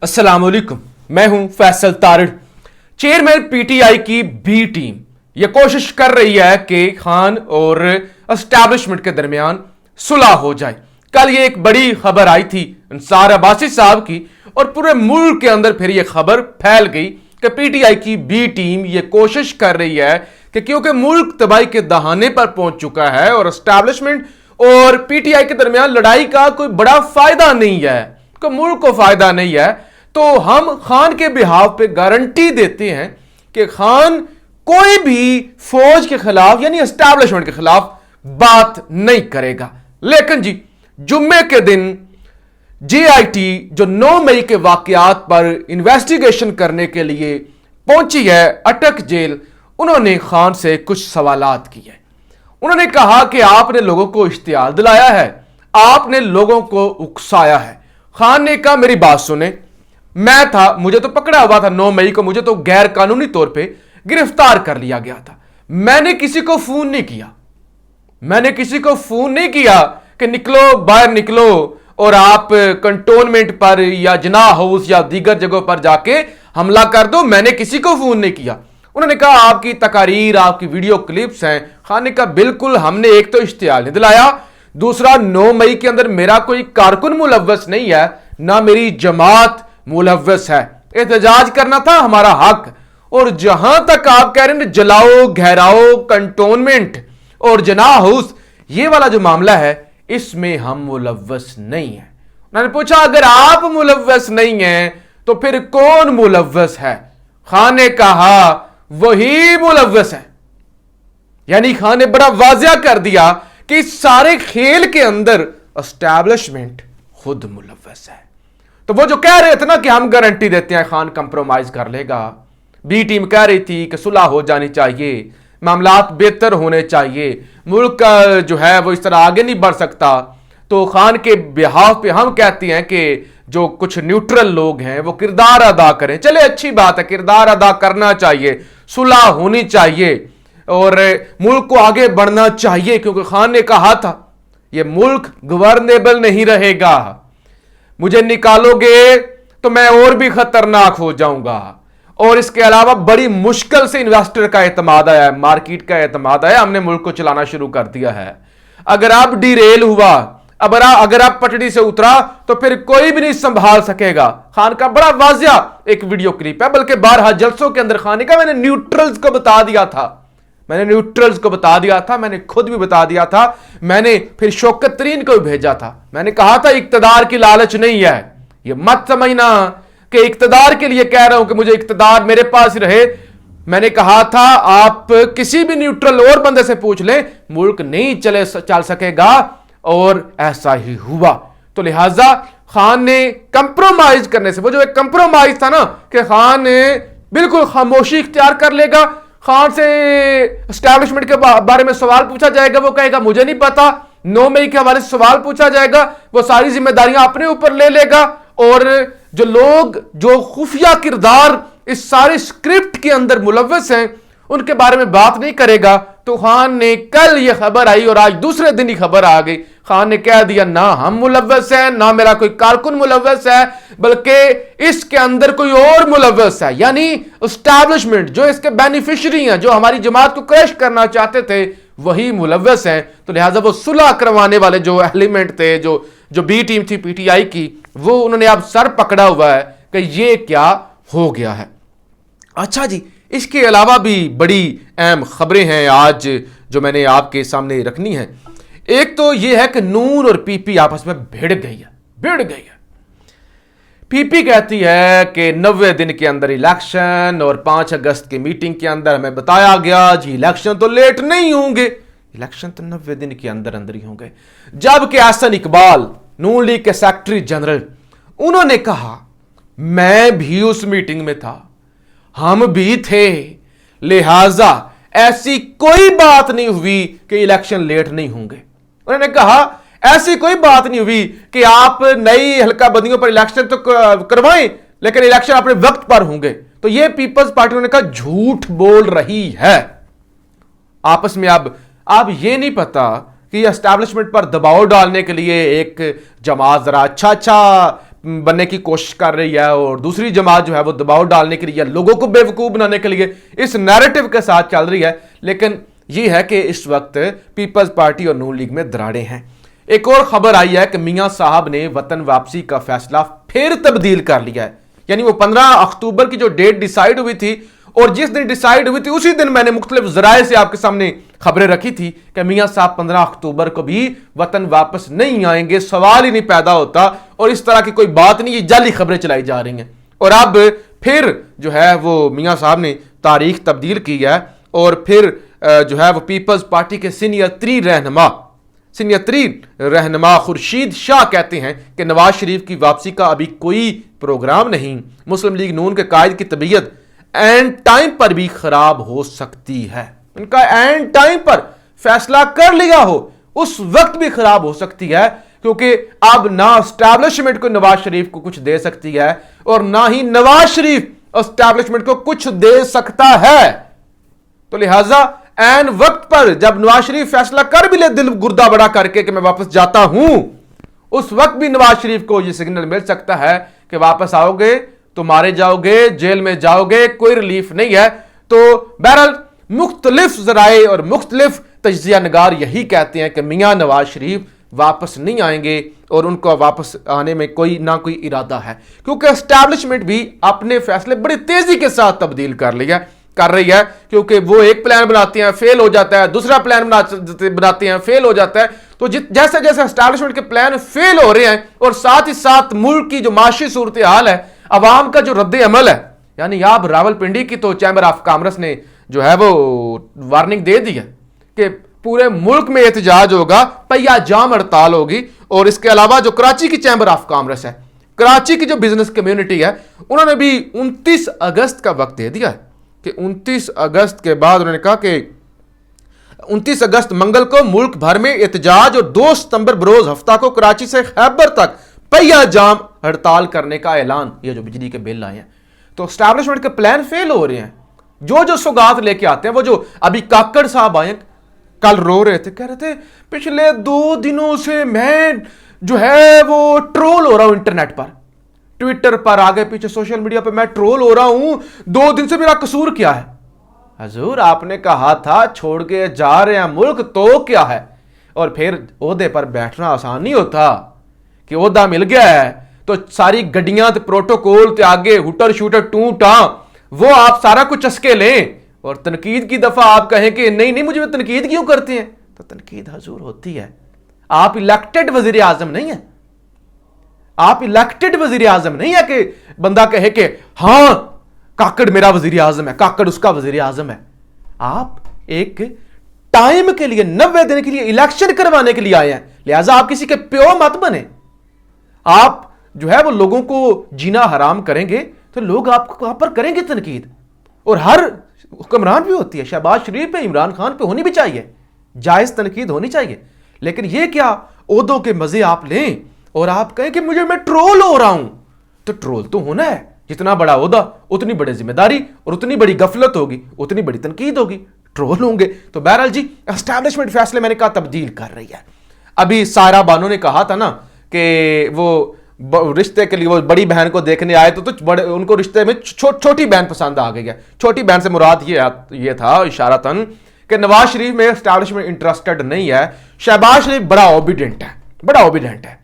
अस्सलाम वालेकुम, मैं हूं फैसल तारिड़। चेयरमैन पीटीआई की बी टीम यह कोशिश कर रही है कि खान और एस्टैब्लिशमेंट के दरमियान सुलह हो जाए। कल ये एक बड़ी खबर आई थी अंसार अब्बासी साहब की और पूरे मुल्क के अंदर फिर यह खबर फैल गई कि पीटीआई की बी टीम यह कोशिश कर रही है कि क्योंकि मुल्क तबाही के दहाने पर पहुंच चुका है और एस्टैब्लिशमेंट और पीटीआई के दरमियान लड़ाई का कोई बड़ा फायदा नहीं है, कोई मुल्क को फायदा नहीं है, तो हम खान के बिहाव पे गारंटी देते हैं कि खान कोई भी फौज के खिलाफ यानी एस्टैब्लिशमेंट के खिलाफ बात नहीं करेगा। लेकिन जी जुम्मे के दिन जेआईटी जो 9 मई के वाकयात पर इन्वेस्टिगेशन करने के लिए पहुंची है अटक जेल, उन्होंने खान से कुछ सवालात किए। उन्होंने कहा कि आपने लोगों को इश्तियाल दिलाया है, आपने लोगों को उकसाया है। खान ने कहा मेरी बात सुने, मैं था, मुझे तो पकड़ा हुआ था 9 मई को, मुझे तो गैर कानूनी तौर पे गिरफ्तार कर लिया गया था। मैंने किसी को फोन नहीं किया, मैंने किसी को फोन नहीं किया कि निकलो बाहर निकलो और आप कंटोनमेंट पर या जिनाह हाउस या दीगर जगहों पर जाके हमला कर दो। मैंने किसी को फोन नहीं किया। उन्होंने कहा आपकी तकारीर, आपकी वीडियो क्लिप्स हैं। खान ने कहा बिल्कुल, हमने एक तो इश्तियाल नहीं दिलाया, दूसरा 9 मई के अंदर मेरा कोई कारकुन मुलव्वस नहीं है, ना मेरी जमात मुलव्वस है। एहतजाज करना था हमारा हक। और जहां तक आप कह रहे हैं जलाओ, घेराओ, कंटोनमेंट और जिनाह हाउस, ये वाला जो मामला है इसमें हम मुलव्वस नहीं है। उन्होंने पूछा अगर आप मुलव्वस नहीं हैं तो फिर कौन मुलव्वस है? खान ने कहा वही मुलव्वस है। यानी खान ने बड़ा वाज़िया कर दिया कि इस सारे खेल के अंदर एस्टैब्लिशमेंट खुद मुलव्वस है। तो वो जो कह रहे थे ना कि हम गारंटी देते हैं खान कंप्रोमाइज कर लेगा, बी टीम कह रही थी कि सुलह हो जानी चाहिए, मामलात बेहतर होने चाहिए, मुल्क का जो है वो इस तरह आगे नहीं बढ़ सकता, तो खान के बिहाफ पे हम कहते हैं कि जो कुछ न्यूट्रल लोग हैं वो किरदार अदा करें। चले अच्छी बात है, किरदार अदा करना चाहिए, सुलह होनी चाहिए और मुल्क को आगे बढ़ना चाहिए, क्योंकि खान ने कहा था ये मुल्क गवर्नेबल नहीं रहेगा, मुझे निकालोगे तो मैं और भी खतरनाक हो जाऊंगा। और इसके अलावा बड़ी मुश्किल से इन्वेस्टर का एतमाद आया है, मार्केट का एतमाद आया, हमने मुल्क को चलाना शुरू कर दिया है। अगर आप डिरेल हुआ, अगर आप पटड़ी से उतरा तो फिर कोई भी नहीं संभाल सकेगा। खान का बड़ा वाजिया एक वीडियो क्लिप है, बल्कि 12 जलसों के अंदर खान का मैंने न्यूट्रल्स को बता दिया था, मैंने खुद भी बता दिया था, मैंने फिर शौकत तरीन को भी भेजा था। मैंने कहा था इक्तदार की लालच नहीं है, ये मत समझना कि इक्तदार के लिए कह रहा हूं कि मुझे इक्तदार मेरे पास ही रहे। मैंने कहा था आप किसी भी न्यूट्रल और बंदे से पूछ लें, मुल्क नहीं चल सकेगा, और ऐसा ही हुआ। तो लिहाजा खान ने कंप्रोमाइज करने से, वो जो एक कंप्रोमाइज था ना कि खान ने बिल्कुल खामोशी इख्तियार कर लेगा, खान से एस्टैब्लिशमेंट के बारे में सवाल पूछा जाएगा, वो कहेगा मुझे नहीं पता, 9 मई के हवाले से सवाल पूछा जाएगा, वो सारी जिम्मेदारियां अपने ऊपर ले लेगा, और जो लोग जो खुफिया किरदार इस सारे स्क्रिप्ट के अंदर मुलव्वस हैं उनके बारे में बात नहीं करेगा। तो खान ने कल ये खबर आई और आज दूसरे दिन ही खबर आ गई, खान ने कह दिया ना हम मुलव्वस हैं, ना मेरा कोई कारकुन मुलव्वस है, बल्कि इसके अंदर कोई और मुलव्वस है, यानी एस्टैब्लिशमेंट जो इसके बेनिफिशियरी हैं, जो हमारी जमात को क्रश करना चाहते थे, वही मुलव्वस हैं। तो लिहाजा वो सुलह करवाने वाले जो एलिमेंट थे, जो बी टीम थी पीटीआई की, वो उन्होंने अब सर पकड़ा हुआ है कि ये क्या हो गया है। अच्छा जी, इसके अलावा भी बड़ी अहम खबरें हैं आज जो मैंने आपके सामने रखनी है। एक तो यह है कि नून और पीपी आपस में भिड़ गई है। पीपी कहती है कि 90 दिन के अंदर इलेक्शन, और 5 अगस्त की मीटिंग के अंदर हमें बताया गया जी इलेक्शन तो लेट नहीं होंगे, इलेक्शन तो 90 दिन के अंदर अंदर ही होंगे। जबकि एहसन इकबाल नून लीग के सेक्रेटरी जनरल, उन्होंने कहा मैं भी उस मीटिंग में था, हम भी थे, लिहाजा ऐसी कोई बात नहीं हुई कि इलेक्शन लेट नहीं होंगे। उन्होंने कहा ऐसी कोई बात नहीं हुई कि आप नई हल्का बंदियों पर इलेक्शन तो करवाएं लेकिन इलेक्शन अपने वक्त पर होंगे। तो ये पीपल्स पार्टी ने कहा झूठ बोल रही है। आपस में अब ये नहीं पता कि एस्टैब्लिशमेंट पर दबाव डालने के लिए एक जमात जरा अच्छा बनने की कोशिश कर रही है और दूसरी जमात जो है वो दबाव डालने के लिए, लोगों को बेवकूफ़ बनाने के लिए इस नैरेटिव के साथ चल रही है। लेकिन ये है कि इस वक्त पीपल्स पार्टी और नून लीग में दरारें हैं। एक और खबर आई है कि मियां साहब ने वतन वापसी का फैसला फिर तब्दील कर लिया है। यानी वो 15 अक्टूबर की जो डेट डिसाइड हुई थी और जिस दिन डिसाइड हुई थी उसी दिन मैंने मुख्तलिफ जराए से आपके सामने खबरें रखी थी कि मियां साहब 15 अक्टूबर को भी वतन वापस नहीं आएंगे, सवाल ही नहीं पैदा होता और इस तरह की कोई बात नहीं, ये जाली खबरें चलाई जा रही हैं। और अब फिर जो है वो मियां साहब ने तारीख तब्दील की है और फिर जो है वो पीपल्स पार्टी के सीनियर रहनुमा खुर्शीद शाह कहते हैं कि नवाज शरीफ की वापसी का अभी कोई प्रोग्राम नहीं। मुस्लिम लीग नून के कायद की तबीयत एंड टाइम पर भी खराब हो सकती है। इनका एंड टाइम पर फैसला कर लिया हो उस वक्त भी खराब हो सकती है, क्योंकि अब ना एस्टैब्लिशमेंट को नवाज शरीफ को कुछ दे सकती है और ना ही नवाज शरीफ एस्टैब्लिशमेंट को कुछ दे सकता है। तो लिहाजा एन वक्त पर जब नवाज शरीफ फैसला कर भी ले दिल गुर्दा बड़ा करके कि मैं वापस जाता हूं, उस वक्त भी नवाज शरीफ को यह सिग्नल मिल सकता है कि वापस आओगे तो मारे जाओगे, जेल में जाओगे, कोई रिलीफ नहीं है। तो बहरहाल मुख्तलिफ जराए और मुख्तलिफ तज्जिया नगार यही कहते हैं कि मियां नवाज शरीफ वापस नहीं आएंगे और उनको वापस आने में कोई ना कोई इरादा है, क्योंकि एस्टैब्लिशमेंट भी अपने फैसले बड़ी तेजी के साथ तब्दील कर रही है, क्योंकि वो एक प्लान बनाते हैं फेल हो जाता है, दूसरा प्लान बनाते हैं फेल हो जाता है। तो जैसे जैसे एस्टैब्लिशमेंट के प्लान फेल हो रहे हैं और साथ ही साथ मुल्क की जो माशी सूरत हाल है, अवाम का जो रद्द अमल है, यानी आप रावलपिंडी की तो चैम्बर ऑफ कॉमर्स ने जो है वो वार्निंग दे दी है कि पूरे मुल्क में एहतजाज होगा, पहिया जाम हड़ताल होगी। और इसके अलावा जो कराची की चैम्बर ऑफ कॉमर्स है, कराची की जो बिजनेस कम्युनिटी है, उन्होंने भी 29 अगस्त का वक्त दे दिया है कि 29 अगस्त के बाद उन्होंने कहा कि 29 अगस्त मंगल को मुल्क भर में एहतजाज और 2 सितंबर बरोज हफ्ता को कराची से खैबर तक पहिया जाम हड़ताल करने का ऐलान। ये जो बिजली के बिल आए हैं, तो एस्टैब्लिशमेंट के प्लान फेल हो रहे हैं। जो सौगात लेके आते हैं, वो जो अभी काकड़ साहब आए कल रो रहे थे, कह रहे थे पिछले 2 दिनों से मैं जो है वो ट्रोल हो रहा हूं इंटरनेट पर, ट्विटर पर, आगे पीछे सोशल मीडिया पर मैं ट्रोल हो रहा हूं, 2 दिन से मेरा कसूर क्या है? हजूर आपने कहा था छोड़ के जा रहे हैं मुल्क, तो क्या है? और फिर ओहदे पर बैठना आसान नहीं होता कि ओहदा मिल गया है तो सारी गड्डियां तो प्रोटोकॉल ते आगे हुटर शूटर टू टा वो आप सारा कुछ चस्के लें और तनकीद की दफा आप कहें कि नहीं नहीं मुझे तनकीद क्यों करते हैं? तो तनकीद हजूर होती है, आप इलेक्टेड वजीर आजम नहीं है, आप इलेक्टेड वजीर आजम नहीं है कि बंदा कहे कि हां काकड़ मेरा वजीर आजम है, काकड़ उसका वजीर आजम है। आप एक टाइम के लिए 90 दिन के लिए इलेक्शन करवाने के लिए आए हैं, लिहाजा आप किसी के प्यो मत बने। आप जो है वो लोगों को जीना हराम करेंगे तो लोग आप पर करेंगे तनकीद। और हर हुक्मरान भी होती है, शहबाज शरीफ पे, इमरान खान पे होनी भी चाहिए, जायज तनकीद होनी चाहिए। लेकिन ये क्या ओहदों के मजे आप लें और आप कहें कि मैं ट्रोल हो रहा हूं, तो ट्रोल तो होना है। जितना बड़ा ओहदा उतनी बड़ी जिम्मेदारी और उतनी बड़ी गफलत होगी, उतनी बड़ी तनकीद होगी, ट्रोल होंगे। तो बहरहाल जी एस्टैब्लिशमेंट फैसले मैंने कहा तब्दील कर रही है। अभी सायरा बानो ने कहा था ना कि वो रिश्ते के लिए वो बड़ी बहन को देखने आए तो बड़े उनको रिश्ते में छोटी बहन पसंद आ गई है। छोटी बहन से मुराद ये था इशारतन कि नवाज शरीफ में एस्टैब्लिशमेंट इंटरेस्टेड नहीं है, शहबाज शरीफ बड़ा ओबीडेंट है,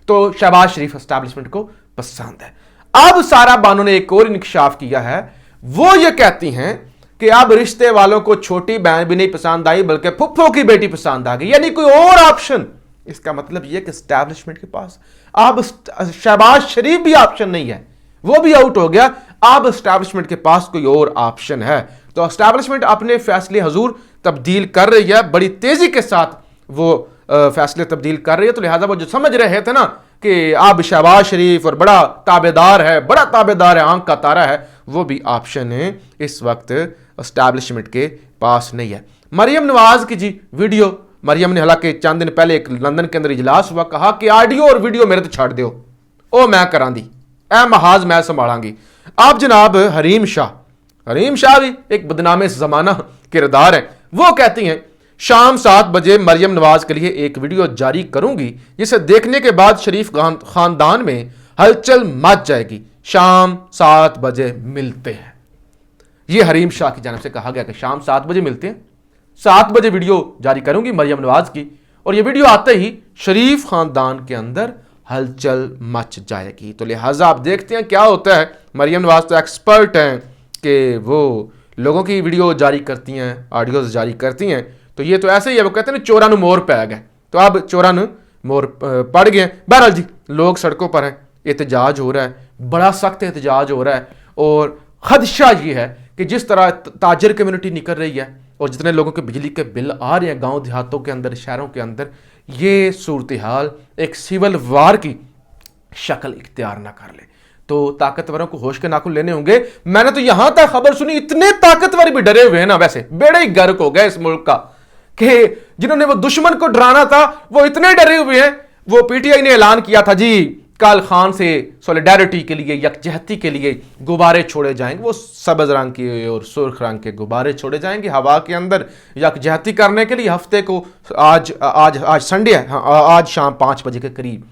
तो शहबाज शरीफ एस्टैब्लिशमेंट को पसंद है। अब सारा बानो ने एक और इंकशाफ किया है, वो ये कहती हैं कि अब रिश्ते वालों को छोटी बहन भी नहीं पसंद आई बल्कि फुफ्फो की बेटी पसंद आ गई, यानी कोई और ऑप्शन। इसका मतलब यह कि एस्टैब्लिशमेंट के पास अब शहबाज शरीफ भी ऑप्शन नहीं है, वो भी आउट हो गया। अब एस्टैब्लिशमेंट के पास कोई और ऑप्शन है। तो एस्टैब्लिशमेंट अपने फैसले हजूर तब्दील कर रही है, बड़ी तेजी के साथ वो फैसले तब्दील कर रही है। तो लिहाजा वो जो समझ रहे थे ना कि अब शहबाज शरीफ और बड़ा ताबेदार है, आंख का तारा है, वो भी ऑप्शन है इस वक्त एस्टैब्लिशमेंट के पास नहीं है। मरियम नवाज की जी वीडियो, मरियम ने हालांकि चंद दिन पहले एक लंदन के अंदर इजलास हुआ, कहा कि ऑडियो और वीडियो मेरे तो छड़ दो, ओ मैं करा दी, ए महाज मैं संभालांगी। अब जनाब हरीम शाह भी एक बदनामे जमाना किरदार है, वो कहती हैं शाम 7 बजे मरियम नवाज के लिए एक वीडियो जारी करूंगी जिसे देखने के बाद शरीफ खानदान में हलचल मच जाएगी। शाम 7 बजे मिलते हैं। यह हरीम शाह की जानिब से कहा गया कि शाम 7 बजे मिलते हैं। 7 बजे वीडियो जारी करूंगी मरियम नवाज की, और यह वीडियो आते ही शरीफ खानदान के अंदर हलचल मच जाएगी। तो लिहाजा आप देखते हैं क्या होता है। मरियम नवाज तो एक्सपर्ट हैं कि वो लोगों की वीडियो जारी करती हैं, ऑडियोज जारी करती हैं। तो ये तो ऐसे ही है, वो कहते हैं ना चोरां नूं मोर पै गए, तो अब चोरां नूं मोर पड़ गए। बहरहाल जी, लोग सड़कों पर हैं, एहतजाज हो रहा है, बड़ा सख्त एहतजाज हो रहा है। और खदशा ये है कि जिस तरह ताजर कम्युनिटी निकल रही है और जितने लोगों के बिजली के बिल आ रहे हैं गांव देहातों के अंदर, शहरों के अंदर, ये सूरत हाल एक सिविल वार की शक्ल इख्तियार ना कर ले तो ताकतवरों को होश के नाखून लेने होंगे। मैंने तो यहां तक खबर सुनी, इतने ताकतवर भी डरे हुए हैं ना, वैसे बेड़े ही गर्क हो गए इस मुल्क का, कि जिन्होंने वो दुश्मन को डराना था वो इतने डरे हुए हैं। वो पीटीआई ने ऐलान किया था जी कल खान से सॉलिडारिटी के लिए, यकजहती के लिए गुब्बारे छोड़े जाएंगे। वो सब्ज रंग के और सुर्ख रंग के गुब्बारे छोड़े जाएंगे हवा के अंदर यकजहती करने के लिए। हफ्ते को आज आज आज संडे है, हाँ, आज शाम 5 बजे के करीब।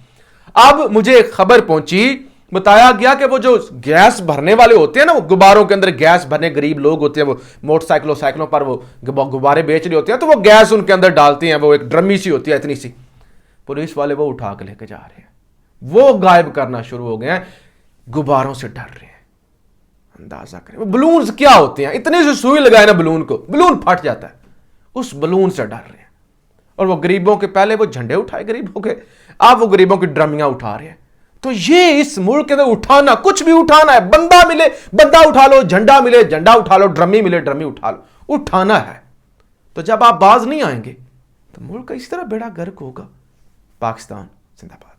अब मुझे खबर पहुंची, बताया गया कि वो जो गैस भरने वाले होते हैं ना, वो गुब्बारों के अंदर गैस भरने गरीब लोग होते हैं, वो मोटरसाइकिलों साइकिलों पर वो गुब्बारे बेच रहे होते हैं, तो वो गैस उनके अंदर डालते हैं। वो एक ड्रमी सी होती है इतनी सी, पुलिस वाले वो उठा के लेके जा रहे हैं, वो गायब करना शुरू हो गए हैं, गुब्बारों से डर रहे हैं। अंदाजा करें वो बलून क्या होते हैं, इतनी सी सुई लगाए ना बलून को, बलून फट जाता है, उस बलून से डर रहे हैं। और वो गरीबों के पहले वो झंडे उठाए गरीबों के, अब वो गरीबों की ड्रमियां उठा रहे हैं। तो ये इस मुल्क के अंदर उठाना, कुछ भी उठाना है, बंदा मिले बंदा उठा लो, झंडा मिले झंडा उठा लो, ड्रमी मिले ड्रमी उठा लो, उठाना है। तो जब आप बाज नहीं आएंगे तो मुल्क का इस तरह बेड़ा गर्क होगा। पाकिस्तान जिंदाबाद।